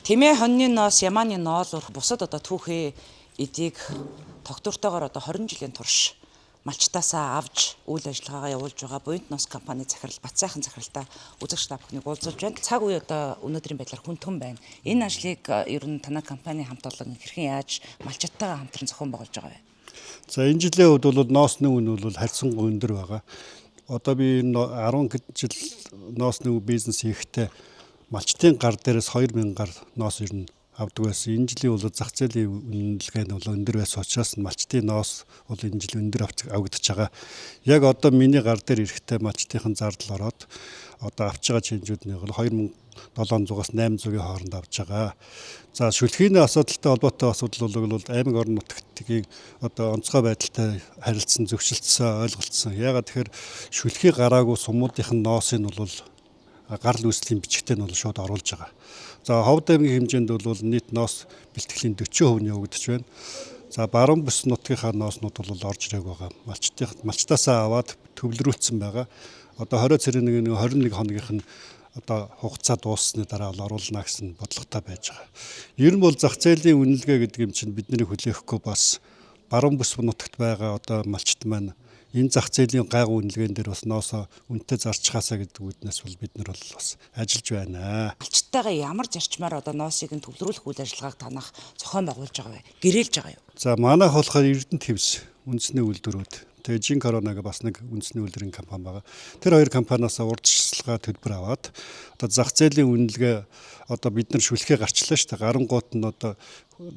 Тэмээ хоньны ноос ямааны ноолуур бусад одоо түүхий эдийг тогтвортойгоор одоо 20 жилийн турш малчтаасаа авч үйл ажиллагаагаа явуулж байгаа Буянт ноос компани захирал Батсайхан захиралтай үзэгч та бүхнийг уулзуулж байна. Цаг үе одоо өнөөдрийн байдлаар хүндхэн байна. Энэ ажлыг ер нь танай компани хамт олон хэрхэн яаж малчтайгаа хамтран зохион байгуулж байгаа вэ? За энэ жилийн хувьд бол ноосны үн бол харьцангуй өндөр байгаа. Одоо би 10 жил ноосны бизнес хийхдээ малчтын гар дээрээс 2000 гар ноос ер нь авдаг байсан. Энэ жилийн бол зах зээлийн үнэлгээ нь бол өндөр байсан учраас малчтын ноос бол энэ жил өндөр авагдаж байгаа. Яг одоо миний гар дээр ирэхдээ малчтынхан зардал ороод одоо авч байгаа чинжүүдний бол 2700-аас 800-ийн хооронд авч байгаа. За шүлхийн асуудалтай холбоотой асуудал бол аймаг орон нутгийн одоо онцгой байдалтай харилцсан, зөвшөлдсөн, ойлголцсон. Яагаад тэгэхээр шүлхий гараагүй сумуудынхын ноосыг бол гарал үүслийн бичгтээ нь бол шууд оруулж байгаа. За Ховд аймгийн хэмжээнд бол нийт ноос бэлтгэлийн 40% нь явагдаж байна. За баруун бүс нутгийнхаа нооснууд бол орж ирэх байгаа. Малчтаасаа аваад төвлөрүүлсэн байгаа. Одоо 20 цэрийн 21 хоногийнх нь одоо хугацаа дууссаны дараа оруулна гэсэн бодлоготой байж байгаа. Ер нь бол зах зээлийн үнэлгээ гэдэг юм чинь бидний хүлээхгүй бас баруун бүс нутагт байгаа одоо малчт маань энэ зах зээлийн гайгүй үнэлгээнд дээр бас ноосоо үнэтэй зарчхаасаа гэдэг үүднээс бол бид нар бол бас ажиллаж байна. Малчтайгаа ямар зарчмаар одоо ноосыг нь төвлөрүүлэх үйл ажиллагааг танах зохион байгуулж байгаа вэ? Гэрээлж байгаа юу? За манайх болохоор Эрдэнэт хэвс үндэсний үйлдвэрүүд. Тэгээ Жин Коронаг бас нэг үндэсний үйлдвэрийн компани байгаа. Тэр хоёр компаниас урьдчилгаа төлбөр аваад одоо зах зээлийн үнэлгээ одоо бид нар шүлхээ гарчлаа шүү дээ. Гарангуут нь одоо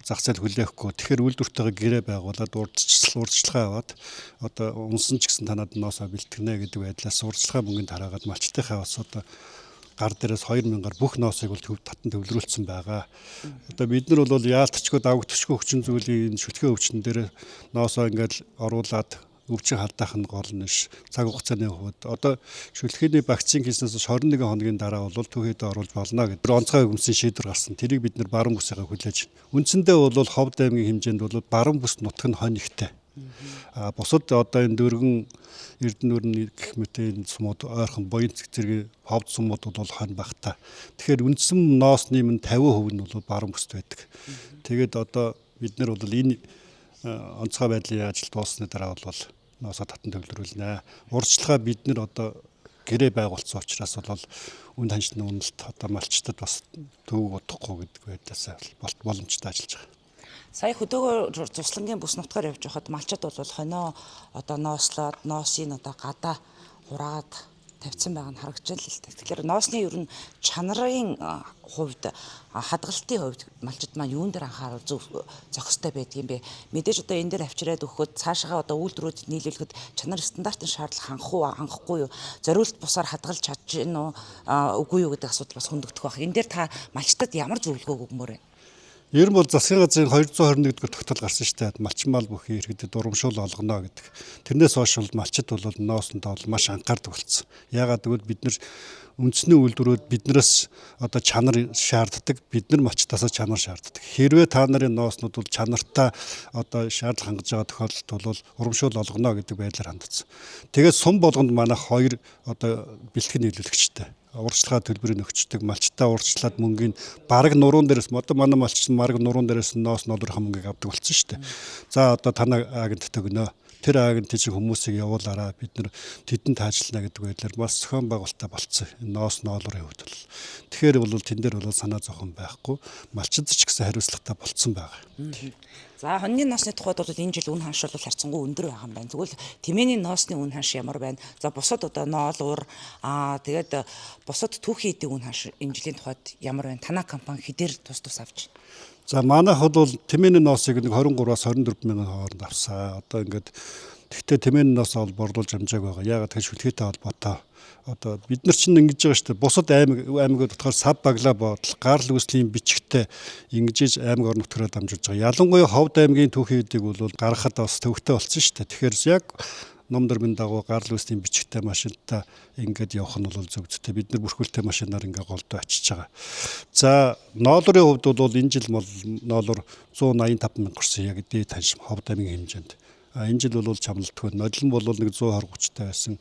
зах зээл хүлээхгүй. Тэгэхээр үйлдвэртэйгээ гэрээ байгуулад урьдчилгаа аваад одоо унсан ч гэсэн танад ноосоо бэлтгэнэ гэдэг байдлаас урьдчилгаа мөнгөнд хараагаад малчтынхаа бас одоо гар дээрээс 2000-аар бүх ноосыг бол татан төвлөрүүлсэн байгаа. Одоо бид нар бол яалтчгүй давагдчихгүй хүчин зүйлийн шүлхээ өвчин дээр ноосоо ингээд оруулаад өвчин халдаах нь гол нь ш. Цаг хугацааны хувьд одоо шүлхээний вакцин хийснээс 21 хоногийн дараа бол түүхийд оруулж болно гэдэг онцгой өмсөн шийдвэр гарсан. Тэрийг бид нар баруун бүсээгээ хүлээж байна. Үндсэндээ бол Ховд аймгийн хэмжээнд бол баруун бүс нутг нь хонь ихтэй. Бусад одоо энэ дөргөн Эрдэнэ гэх мэт энэ сумууд ойрхон Буянт зэрэг Ховд сумууд бол хонь багтаа. Тэгэхээр үндсэн ноосны 50% нь бол баруун бүст байдаг. Тэгээд одоо бид нар бол энэ онцгой байдлын ажил дууссаны дараа бол ноосоо татан төвлөрүүлнэ. Урьдчилгаа бид нар одоо гэрээ байгуулсан учраас бол үн ханшны үнэлт одоо малчтад бас төвөг удахгүй гэдэг байдлаас боломжтой ажиллаж байгаа. Сая хөдөөгөр Цуслангийн бүс нутгаар явж байхад малчид бол хонио одоо ноослоод ноосыг одоо гадаа хураад тавьсан байгаа нь харагдаж байна л дээ. Тэгэхээр ноосны ер нь чанарын хувьд хадгалтын хувьд малчид маань юун дээр анхаарал зохистой байдаг юм бэ? Мэдээж одоо энэ дээр авчираад өгөхөд цаашаа одоо үйлдвэрүүдэд нийлүүлэхэд чанар стандартын шаардлага хангахгүй юу? Зориулт бусаар хадгалж чадж гин үгүй юу гэдэг асуудал бас хөндөгдөх байх. Энэ дээр та малчтад ямар зөвлөгөө өгмөр вэ? Ер нь бол засгийн газрын 221 дэх тогтоол гарсан шүү дээ. Малчин мал бүхий иргэдэд урамшуул олгоно гэдэг. Тэрнээс хойш бол малчид бол ноосондоо маш анхаардаг болсон. Яагаад гэвэл бид нар үндэсний үйлдвэрүүд биднээс одоо чанар шаарддаг. Бид нар малчтаасаа чанар шаарддаг. Хэрвээ та нарын нооснууд бол чанартай одоо шаардлага хангаж байгаа тохиолдолд бол урамшуул олгоно гэдэг байдлаар хандсан. Тэгээд сум болгонд манайх 2 одоо бэлтгэн нийлүүлэгчтэй урьдчилгаа төлбөрийг өгчдөг. Малчтаа урьдчилаад мөнгөний бараг нуруунд дээрээс одоо манай малч бараг нуруунд дээрээс ноос ноолрохын мөнгөийг авдаг болсон шүү дээ. За одоо танай агенттай өгнө. Тэр агент чинь хүмүүсийг явуулаараа бид нар тэдэнд таажлана гэдэг байдлаар бас зохион байгуулалтаа болцсон. Ноос ноолрын хувьд бол. Тэгэхээр бол тэн дээр бол санаа зовхон байхгүй. Малчид ч гэсэн хариуцлагатай болцсон байгаа. За хоньны ноосны тухайд бол энэ жил үн ханш бол харьцангуй өндөр байгаа юм байна. Тэгвэл тэмээний ноосны үн ханш ямар байна? За бусад одоо ноолуур тэгээд бусад түүхий эдийн үн ханш энэ жилийн тухайд ямар байна? Танай компани хэдээр тус авч байна? За манайх бол тэмээний ноосыг 23-аас 24 мянган хооронд авсан. Одоо ингээд тэгтээ тэмээний ноос бол борлуулж амжааг байгаа. Яагаад тэгэхээр шүлхийтэй холбоотой одоо бид нар чинь ингэж байгаа шүү дээ. Бусад аймагуд болохоор сав баглаа бодол гарал үүслийн бичгтээ ингэж аймаг орон нутгаар дамжуулж байгаа. Ялангуяа Ховд аймгийн түүхий эдийг бол гаргахад бас төвөгтэй болсон шүү дээ. Тэгэхээр яг ном дөрмийн дагуу гарал үүслийн бичгтээ машинтай ингээд явах нь бол зөв зүйтэй. Бид нар бүрхүүлтэй машинаар ингээд голдоо очиж байгаа. За ноолрын хувьд бол энэ жил ноолор 185 мянга гарсан яг дээд ханш Ховд аймгийн хэмжээнд. Энэ жил бол чамлалтгүй. Нодлон бол нэг 120-30-тай байсан.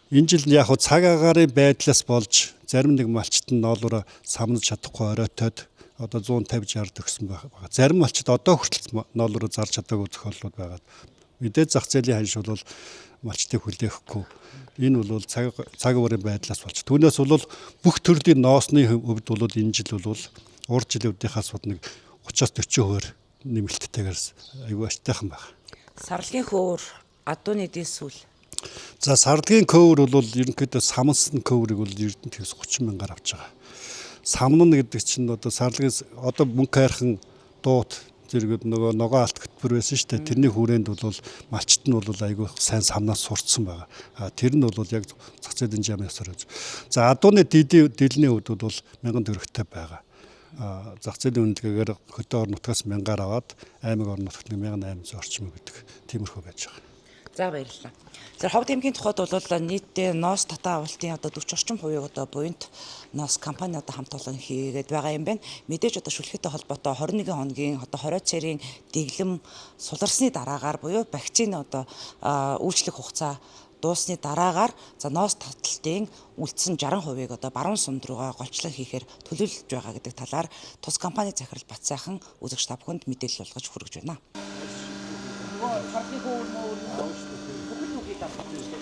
Энэ жил яг цаг агаарын байдлаас болж зарим нэг малчт нь ноолороо самнаж чадахгүй оройтоод одоо 150-60 төгсөн байгаа. Зарим малчид одоо хүртэл ноолороо зарж чадаагүй тохиолдлууд байгаа. Мэдээж зах зээлийн ханш бол малчтыг хүлээхгүй. Энэ бол цаг уурын байдлаас болж. Түүнээс бол бүх төрлийн ноосны хувьд бол энэ жил бол урд жилийн үеийнхээс нэг 30-40% нэмэлттэйгээр аюул аштайхан байна. Сарлгийн хөвөр, адууны дисүүл. За сардгийн көвөр бол ерөнхийдөө самнсан көврийг бол Эрдэнэ төвс 30 мянгаар авч байгаа. Самнан гэдэг чинь одоо сарлагын одоо мөнгө хайрхан дуут зэрэг нөгөө ногоо алт хөтбөр байсан шүү дээ. Тэрний хүрээнд бол малчт нь бол айгүй сайн самнаас сурцсан байгаа. Тэр нь бол яг зах зээлийн жамын ёсоор. За адууны дийлний хувьд бол 1000 төгрөгтэй байгаа. Зах зээлийн үнэлгээгээр хөдөө орон нутгаас 1000-аар аваад аймаг орон нутагт 1800 орчим гэдэг тиймэрхүү байж байгаа. За баярлалаа. За Ховд аймгийн тухайд бол нийтдээ ноос татаа авалтын одоо 40 орчим хувийг одоо буйнт ноос компани одоо хамт олон хийгээд байгаа юм байна. Мэдээж одоо шүлхэтэй холбоотой 21 хоногийн одоо 20 цэрийн дэглэм суларсны дараагаар буюу вакцины одоо үйлчлэх хугацаа дуусны дараагаар за ноос таталтын үлдсэн 60%-ийг одоо баруун сумд руугаа голчлон хийхээр төлөвлөж байгаа гэдэг талаар тус компани захирал Бат сайхан үзэгч та бүхэнд мэдээлэл болгож хүргэж байна. Харлын хөвөр бүхэл үгийг авах